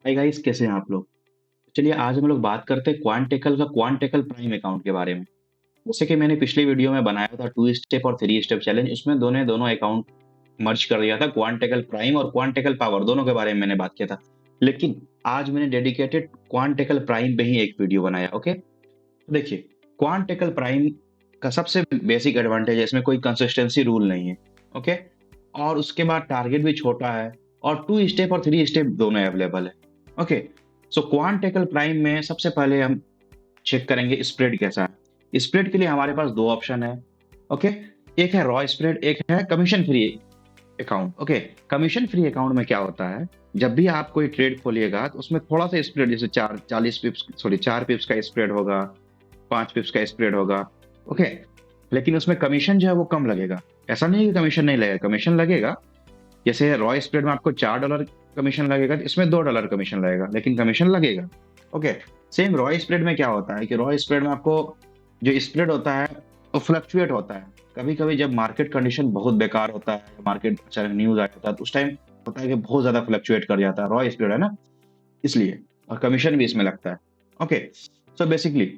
Hi guys, कैसे हैं आप लोग। चलिए आज हम लोग बात करते हैं क्वांटेकल का क्वांटेकल प्राइम अकाउंट के बारे में। जैसे कि मैंने पिछली वीडियो में बनाया था 2 स्टेप और 3 स्टेप चैलेंज, उसमें दोनों अकाउंट मर्ज कर दिया था। क्वांटेकल प्राइम और क्वांटेकल पावर दोनों के बारे में मैंने बात किया था। लेकिन आज मैंने डेडिकेटेड क्वांटेकल प्राइम पे ही एक वीडियो बनाया। ओके, तो देखिए, क्वांटेकल प्राइम का सबसे बेसिक एडवांटेज है, इसमें कोई कंसिस्टेंसी रूल नहीं है। ओके, और उसके बाद टारगेट भी छोटा है और 2 स्टेप और 3 स्टेप दोनों अवेलेबल है। ओके, सो क्वांटेकल प्राइम में सबसे पहले हम चेक करेंगे स्प्रेड कैसा है। स्प्रेड के लिए हमारे पास 2 ऑप्शन है। ओके, एक है रॉ स्प्रेड, एक है commission free account. Okay, commission free account में क्या होता है, जब भी आप कोई ट्रेड खोलिएगा तो उसमें थोड़ा सा स्प्रेड, जैसे 4 पिप्स का स्प्रेड होगा, 5 पिप्स का स्प्रेड होगा। ओके, लेकिन उसमें कमीशन जो है वो कम लगेगा। ऐसा नहीं है कि कमीशन नहीं लगेगा, कमीशन लगेगा। जैसे रॉ स्प्रेड में आपको $4 कमीशन लगेगा, तो इसमें $2 कमीशन लगेगा, लेकिन कमीशन लगेगा। ओके, सेम रॉ स्प्रेड में क्या होता है कि रॉ स्प्रेड में आपको जो स्प्रेड होता है वो फ्लक्चुएट होता है। कभी कभी जब मार्केट कंडीशन बहुत बेकार होता है, मार्केट अचानक न्यूज आ जाता है, तो उस टाइम होता है कि बहुत ज्यादा फ्लक्चुएट कर जाता है, रॉ स्प्रेड है ना, इसलिए। और कमीशन भी इसमें लगता है। ओके, सो बेसिकली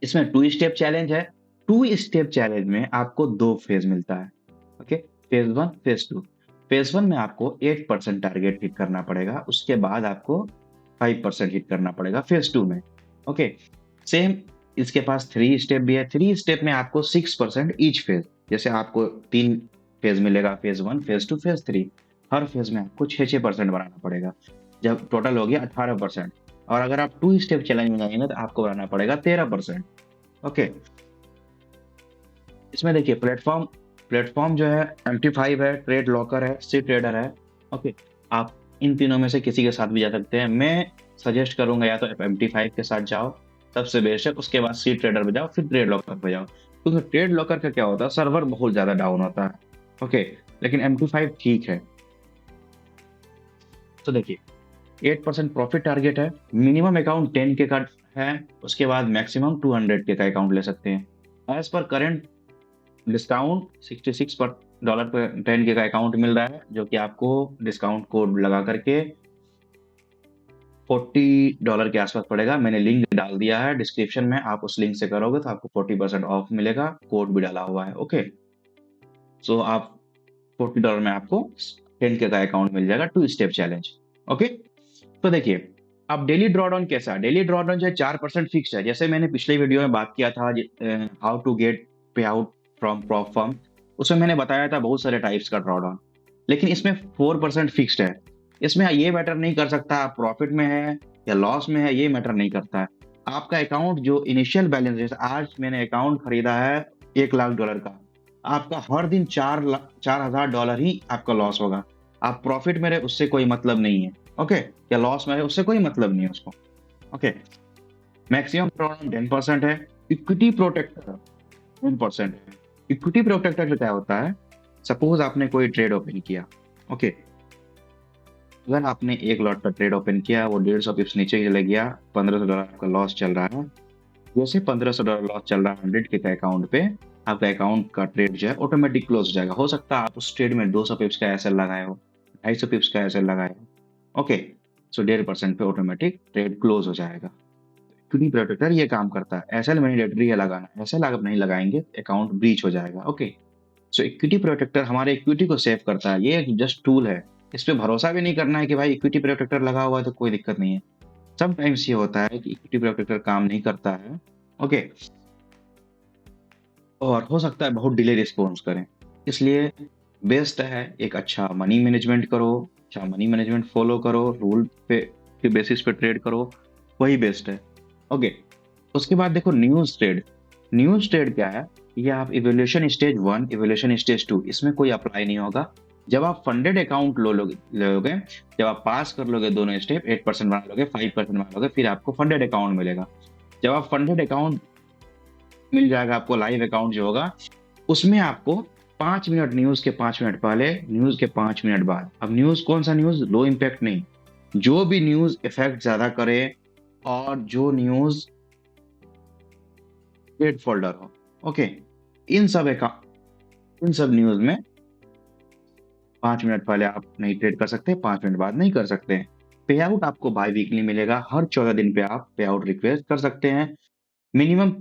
इसमें 2 स्टेप चैलेंज है। 2 स्टेप चैलेंज में आपको 2 फेज मिलता है। Okay, phase 1, phase 2। फेज 1 में आपको 8% टारगेट हिट करना पड़ेगा, उसके बाद आपको 5% हिट करना पड़ेगा फेज 2 में। ओके, सेम इसके पास 3 स्टेप भी है। 3 स्टेप में आपको 6% ईच फेज, जैसे आपको 3 फेज मिलेगा, फेज 1, फेज 2, फेज 3। हर फेज में आपको 6% बनाना पड़ेगा, जब टोटल हो गया 18%। और अगर आप 2 स्टेप चैलेंज में जाएंगे तो आपको बनाना पड़ेगा 13%। ओके, इसमें देखिए प्लेटफॉर्म प्लेटफॉर्म जो है MT5 है, ट्रेड लॉकर है, सी ट्रेडर है। ओके, आप इन तीनों में से किसी के साथ भी जा सकते हैं। मैं सजेस्ट करूंगा या तो MT5 के साथ जाओ, सबसे बेस्ट है। उसके बाद सी ट्रेडर पे जाओ, फिर ट्रेड लॉकर पे जाओ, क्योंकि ट्रेड लॉकर का क्या होता है, सर्वर बहुत ज्यादा डाउन होता है। ओके, लेकिन MT5 ठीक है। तो देखिए, 8% प्रॉफिट टारगेट है। मिनिमम अकाउंट 10 के का है, उसके बाद मैक्सिमम 200 के का अकाउंट ले सकते हैं। एज पर करंट डिस्काउंट $66 पे 10 के का अकाउंट मिल रहा है, जो कि आपको डिस्काउंट कोड लगा करके $40 के आसपास पड़ेगा। मैंने लिंक डाल दिया है डिस्क्रिप्शन में, आप उस लिंक से करोगे तो आपको 40% ऑफ मिलेगा, कोड भी डाला हुआ है। ओके, सो आप $40 में आपको 10 के का अकाउंट मिल जाएगा, 2 स्टेप चैलेंज। ओके, तो देखिए, अब डेली ड्रॉडाउन कैसा है। डेली ड्रॉडाउन जो है 4% फिक्स है। जैसे मैंने पिछले वीडियो में बात किया था हाउ टू गेट पे आउट फ्रॉम प्रॉप फर्म, उसमें मैंने बताया था बहुत सारे टाइप्स का ड्रॉडाउन, लेकिन इसमें 4% फिक्स्ड है। इसमें ये मैटर नहीं कर सकता आप प्रॉफिट में है या लॉस में है, ये मैटर नहीं करता है। आपका अकाउंट जो इनिशियल बैलेंस, जैसे आज मैंने अकाउंट खरीदा है $1 लाख का, आपका हर दिन $4,000 ही आपका लॉस होगा। आप प्रॉफिट में रहे उससे कोई मतलब नहीं है। ओके, या लॉस में रहे उससे कोई मतलब नहीं है उसको। ओके, मैक्सिमम प्रॉब्लम 10% है। इक्विटी प्रोटेक्टर 10% है। इक्विटी प्रोटेक्टर क्या होता है, सपोज आपने कोई ट्रेड ओपन किया। ओके, अगर आपने एक लॉट का ट्रेड ओपन किया, वो 150 पिप्स नीचे चले गया, $1,500 आपका लॉस चल रहा है। जैसे $1,500 लॉस चल रहा है 100 के अकाउंट पे, आपका अकाउंट का ट्रेड जो है ऑटोमेटिक क्लोज हो जाएगा। हो सकता है आप उस ट्रेड में 200 पिप्स का एसएल लगाए हो, 250 पिप्स का एसएल लगाए हो। ओके, सो 1.5% पे ऑटोमेटिक ट्रेड क्लोज हो जाएगा। इक्विटी प्रोटेक्टर ये काम करता है। एसएल मैंडेटरी है लगाना, एसएल अगर नहीं लगाएंगे अकाउंट ब्रीच हो जाएगा। ओके, सो इक्विटी प्रोटेक्टर हमारे इक्विटी को सेव करता है। ये एक जस्ट टूल है, इस पे भरोसा भी नहीं करना है कि भाई इक्विटी प्रोटेक्टर लगा हुआ है तो कोई दिक्कत नहीं है। समटाइम्स ये होता है कि इक्विटी प्रोटेक्टर काम नहीं करता है। ओके, और हो सकता है बहुत डिले रिस्पॉन्स करें, इसलिए बेस्ट है एक अच्छा मनी मैनेजमेंट करो, अच्छा मनी मैनेजमेंट फॉलो करो, रूल पे के बेसिस पे ट्रेड करो, वही बेस्ट है। ओके, उसके बाद देखो न्यूज ट्रेड। न्यूज ट्रेड क्या है, ये आप इवोल्यूशन स्टेज 1, इवोल्यूशन स्टेज 2, इसमें कोई अप्लाई नहीं होगा। जब आप फंडेड अकाउंट लोगे, जब आप पास कर लोगे दोनों स्टेप, 8% बना लोगे, 5% बना लोगे, फिर आपको फंडेड अकाउंट मिलेगा। जब आप फंडेड अकाउंट मिल जाएगा आपको, लाइव अकाउंट जो होगा, उसमें आपको 5 मिनट, न्यूज के 5 मिनट पहले, न्यूज के 5 मिनट बाद। अब न्यूज कौन सा न्यूज, लो इम्पैक्ट नहीं, जो भी न्यूज इफेक्ट ज्यादा करे और जो न्यूज रेड फोल्डर हो। ओके, इन सब इन सब न्यूज में 5 मिनट पहले आप नहीं ट्रेड कर सकते, 5 मिनट बाद नहीं कर सकते। पे आउट आपको बाई वीकली मिलेगा, हर 14 दिन पे आप पे आउट रिक्वेस्ट कर सकते हैं। मिनिमम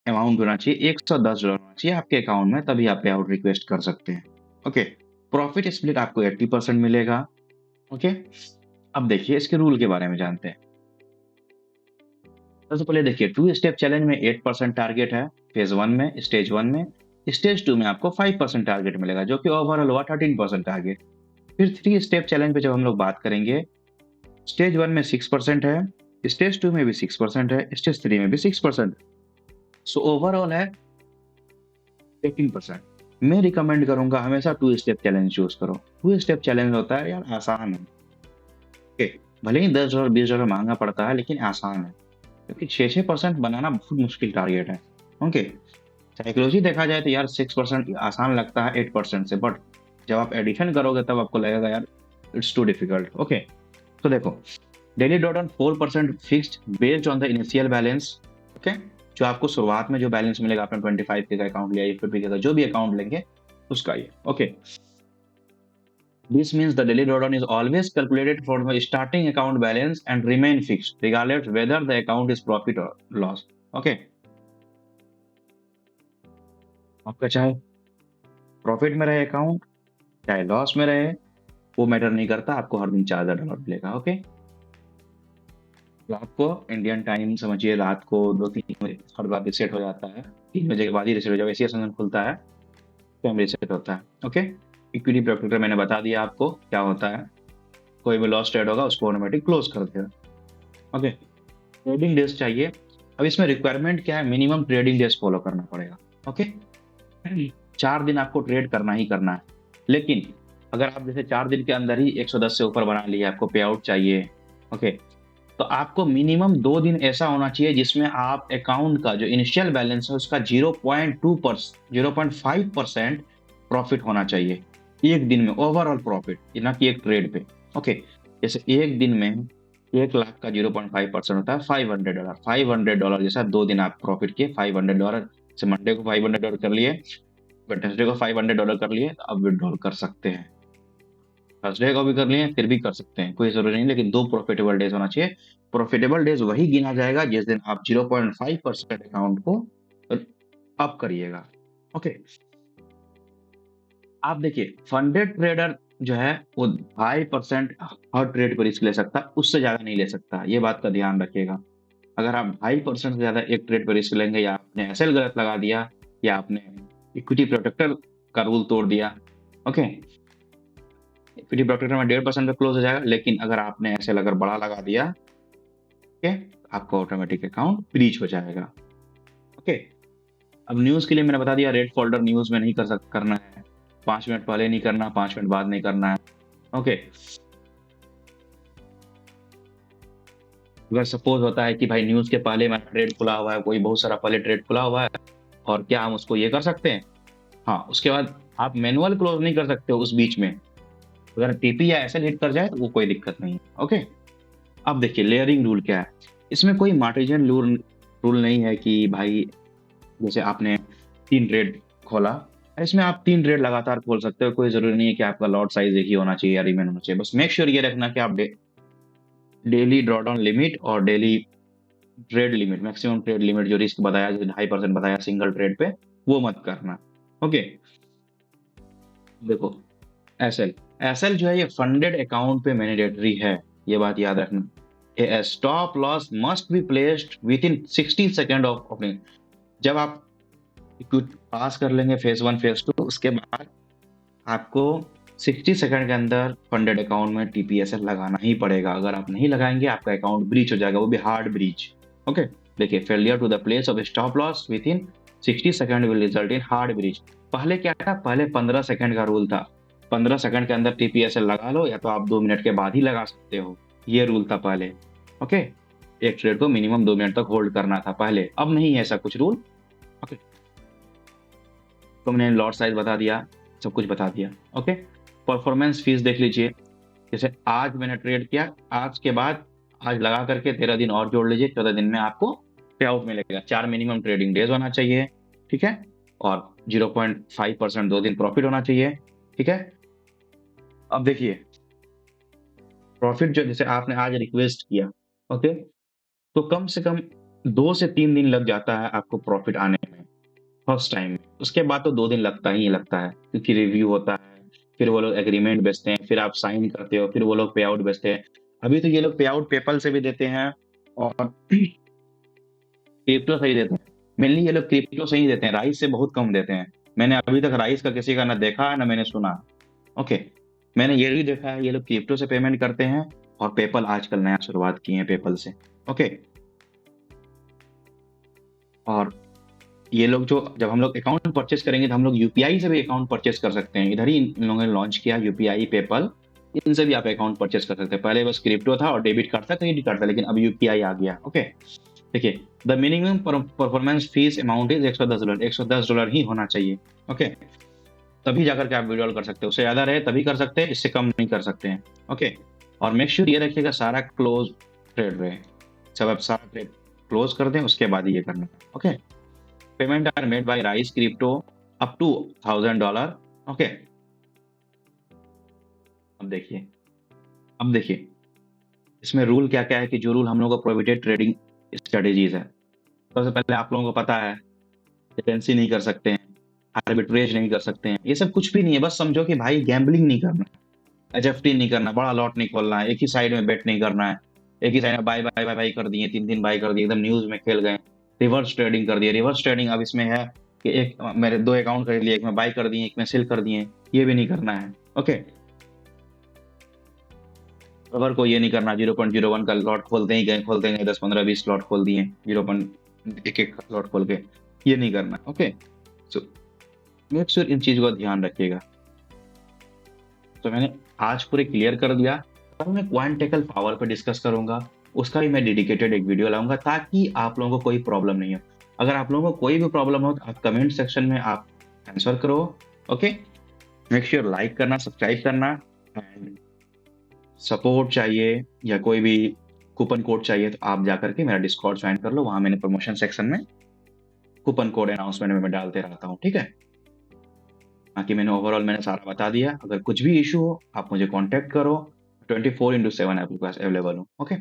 अमाउंट होना चाहिए $110 होना चाहिए आपके अकाउंट में, तभी आप पे आउट रिक्वेस्ट कर सकते हैं। ओके, प्रॉफिट स्प्लिट आपको 80% मिलेगा। ओके, अब देखिए इसके रूल के बारे में जानते हैं। सबसे पहले देखिए, 2 स्टेप चैलेंज में 8% टारगेट है फेज 1 में, स्टेज 1 में। स्टेज 2 में आपको 5% टारगेट मिलेगा, जो कि ओवरऑल हुआ 13% टारगेट। फिर 3 स्टेप चैलेंज पे जब हम लोग बात करेंगे, स्टेज 1 में 6% है, स्टेज 2 में भी 6% है, स्टेज 3 में भी 6%। सो ओवरऑल है 18%। मैं रिकमेंड करूंगा हमेशा 2 स्टेप चैलेंज चूज करो। 2 स्टेप चैलेंज होता है यार, आसान है। ओके, भले ही $10 $20 महंगा पड़ता है, लेकिन आसान है, क्योंकि 6% बनाना बहुत मुश्किल टारगेट है। ओके, साइकोलॉजी देखा जाए तो यार 6% आसान लगता है 8% से, बट जब आप एडिशन करोगे तब आपको लगेगा यार इट्स टू डिफिकल्ट। ओके, तो देखो, daily drawdown 4% fixed based on the initial balance. Okay, जो आपको शुरुआत में जो बैलेंस मिलेगा, आपने 25 के का अकाउंट लिया, 50 के का, जो भी अकाउंट लेंगे उसका ये। Okay, this means the daily drawdown is always calculated from the starting account balance and remain fixed regardless whether the account is profit or loss. Okay, आपका चाहे प्रॉफिट में रहे अकाउंट, चाहे लॉस में रहे, वो मैटर नहीं करता, आपको हर दिन $4,000 मिलेगा। ओके, रात को इंडियन टाइम समझिए, रात को 2-3 बजे हर बार रिसेट हो जाता है, 3 बजे के बाद ही रिसेट हो, जब एशिया सेशन खुलता है टाइम रिसेट होता है। ओके, इक्विटी प्रोटेक्टर मैंने बता दिया आपको क्या होता है। कोई भी लॉस ट्रेड होगा उसको ऑटोमेटिक क्लोज कर देगा। ओके, ट्रेडिंग डेज चाहिए। अब इसमें रिक्वायरमेंट क्या है, मिनिमम ट्रेडिंग डेज फॉलो करना पड़ेगा। ओके, 4 दिन आपको ट्रेड करना ही करना है, लेकिन अगर आप जैसे 4 दिन के अंदर ही 110 से ऊपर बना लिया, आपको पे आउट चाहिए। ओके, तो आपको मिनिमम 2 दिन ऐसा होना चाहिए जिसमें आप अकाउंट का जो इनिशियल बैलेंस है उसका 0.5% प्रॉफिट होना चाहिए एक दिन में, ओवरऑल प्रॉफिट, ना कि एक ट्रेड पे। ओके, जैसे एक दिन में 1 लाख का 0.5% होता है $500। $500 जैसा 2 दिन आप प्रॉफिट किए, $500 से मंडे को $500 कर लिए, वेडनेसडे को $500 कर लिए, तो अब विड्रॉल कर सकते हैं। थर्सडे को भी कर लिए फिर भी कर सकते हैं, कोई जरूरी नहीं, लेकिन 2 प्रॉफिटेबल डेज होना चाहिए। प्रॉफिटेबल डेज वही गिना जाएगा जिस दिन आप 0.5% अकाउंट को अप करिएगा। ओके, आप देखिए, फंडेड ट्रेडर जो है वो 2.5% हर ट्रेड पर रिस्क ले सकता है, उससे ज्यादा नहीं ले सकता, ये बात का ध्यान रखिएगा। अगर आप 2.5% से ज्यादा एक ट्रेड पर रिस्क लेंगे, या आपने एसएल गलत लगा दिया, या आपने इक्विटी प्रोटेक्टर का रूल तोड़ दिया, ओके, इक्विटी प्रोटेक्टर में 1.5% पे क्लोज हो जाएगा, लेकिन अगर आपने एसएल अगर बड़ा लगा दिया, ओके, आपका ऑटोमेटिक अकाउंट ब्रीच हो जाएगा। ओके, अब न्यूज के लिए मैंने बता दिया, रेड फोल्डर न्यूज में नहीं करना है, 5 मिनट पहले नहीं करना, 5 मिनट बाद नहीं करना है। ओके, अगर सपोज होता है कि भाई न्यूज के पहले मेरा ट्रेड खुला हुआ है, कोई बहुत सारा पहले ट्रेड खुला हुआ है, और क्या हम उसको ये कर सकते हैं, हाँ, उसके बाद आप मैनुअल क्लोज नहीं कर सकते हो उस बीच में, अगर टीपी या एसएल हिट कर जाए तो वो कोई दिक्कत नहीं है। ओके, अब देखिए लेयरिंग रूल क्या है। इसमें कोई मार्टिजन रूल नहीं है कि भाई जैसे आपने 3 ट्रेड खोला, इसमें आप 3 ट्रेड लगातार खोल सकते हो, कोई जरूरी नहीं है कि आपका लॉट साइज एक ही होना चाहिए या रिमेन होना चाहिए। बस मेक श्योर ये रखना कि आप डेली ड्रॉडाउन लिमिट और daily trade limit, maximum trade limit जो रिस्क बताया, जो 2.5% बताया सिंगल ट्रेड पे, वो मत करना। ओके, देखो, एसएल जो है ये फंडेड अकाउंट पे मैंडेटरी है, ये बात याद रखना। A stop loss must be placed within 60 second of opening. जब आप पास कर लेंगे फेज 1 फेज 2, उसके बाद आपको 60 सेकंड के अंदर फंडेड अकाउंट में टीपीएसएल लगाना ही पड़ेगा। अगर आप नहीं लगाएंगे आपका अकाउंट ब्रीच हो जाएगा, वो भी हार्ड ब्रीच। ओके, देखिए, failure to the place of stop loss within 60 second will result in hard breach. पहले क्या था, पहले 15 सेकंड का रूल था, 15 सेकंड के अंदर टीपीएसएल लगा लो, या तो आप 2 मिनट के बाद ही लगा सकते हो, ये रूल था पहले। ओके, एक ट्रेड को मिनिमम 2 मिनट तक होल्ड करना था पहले, अब नहीं है ऐसा कुछ रूल। ओके, तो मैंने लॉट साइज बता दिया, सब कुछ बता दिया। ओके, परफॉर्मेंस फीस देख लीजिए, जैसे आज मैंने ट्रेड किया, आज के बाद आज लगा करके 13 दिन और जोड़ लीजिए, 14 दिन में आपको पे आउट मिलेगा। 4 मिनिमम ट्रेडिंग डेज होना चाहिए, ठीक है, और 0.5% 2 दिन प्रॉफिट होना चाहिए, ठीक है। अब देखिए, प्रॉफिट जो जैसे आपने आज रिक्वेस्ट किया, ओके, तो कम से कम 2 से 3 दिन लग जाता है आपको प्रॉफिट आने में, फर्स्ट टाइम में। उसके बाद तो 2 दिन लगता ही लगता है, क्योंकि रिव्यू होता है, फिर वो लोग एग्रीमेंट भेजते हैं, फिर आप साइन करते हो, फिर वो लोग पे आउट भेजते हैं। अभी तो ये लोग पे आउट पेपल से भी देते हैं और क्रिप्टो से ही देते हैं। मेनली ये लोग क्रिप्टो से ही देते हैं, राइस से बहुत कम देते हैं। मैंने अभी तक राइस का किसी का ना देखा है, ना मैंने सुना। ओके, मैंने ये भी देखा है ये लोग क्रिप्टो से पेमेंट करते हैं, और पेपल आजकल नया शुरुआत किए हैं पेपल से। ओके, और ये लोग जो जब हम लोग अकाउंट परचेस करेंगे तो हम लोग यूपीआई से भी अकाउंट परचेस कर सकते हैं। इधर ही इन लोगों ने लॉन्च किया यूपीआई, पेपल, इनसे भी आप अकाउंट परचेस कर सकते हैं। पहले बस क्रिप्टो था और डेबिट कार्ड था, क्रेडिट कार्ड था, लेकिन अब यूपीआई आ गया। ओके, देखिए, the minimum performance fees amount is $110, $110 ही होना चाहिए। ओके, तभी जाकर के आप विड्रॉल कर सकते हो। उससे ज्यादा रहे तभी कर सकते हैं, इससे कम नहीं कर सकते हैं। ओके, और मेक श्योर ये रखिएगा सारा क्लोज ट्रेड रहे, सब आप सारा ट्रेड क्लोज कर दें, उसके बाद ही ये करना। Okay, payment are made by rice crypto up to $1000। Okay, अब देखिए इसमें रूल क्या क्या है, कि जो रूल हम लोगों को प्रोहिबिटेड ट्रेडिंग स्ट्रेटेजीज है। सबसे पहले आप लोगों को पता है, एजेंसी नहीं कर सकते हैं, आर्बिट्रेज नहीं कर सकते हैं, ये सब कुछ भी नहीं है। बस समझो कि भाई गैम्बलिंग नहीं करना, एचएफटी नहीं करना, बड़ा लॉट नहीं खोलना है, एक ही साइड में बेट नहीं करना है। एक ही साइड में बाय बाय बाय बाय कर दिए, 3 दिन बाय कर दिए, एकदम न्यूज में खेल गए। रिवर्स ट्रेडिंग कर दिए। रिवर्स ट्रेडिंग अब इसमें है कि एक मेरे 2 अकाउंट खरीद लिए, एक में बाय कर दिए, एक में सेल कर दिए, ये भी नहीं करना है। ओके, कवर को ये नहीं करना, 0.01 का लॉट खोलते ही गए 10 15 20 लॉट खोल दिए, 0.11 लॉट खोल के, ये नहीं करना। Okay, so make sure in चीज का ध्यान रखिएगा। तो मैंने आज पूरे क्लियर कर दिया। कल मैं क्वांटिकल पावर पे डिस्कस करूंगा, उसका भी मैं डेडिकेटेड एक वीडियो लाऊंगा, ताकि आप लोगों को कोई प्रॉब्लम नहीं हो। अगर आप लोगों को कोई भी प्रॉब्लम हो तो आप कमेंट सेक्शन में आप आंसर करो। ओके, मेक श्योर लाइक करना, सब्सक्राइब करना, एंड सपोर्ट चाहिए या कोई भी कूपन कोड चाहिए तो आप जाकर के मेरा डिस्कॉर्ड ज्वाइन कर लो। वहां मैंने प्रमोशन सेक्शन में कूपन कोड अनाउंसमेंट में मैं डालते रहता हूँ। ठीक है, बाकी मैंने सारा बता दिया। अगर कुछ भी इशू हो आप मुझे कांटेक्ट करो, 24/7 आपके पास अवेलेबल हूँ। ओके।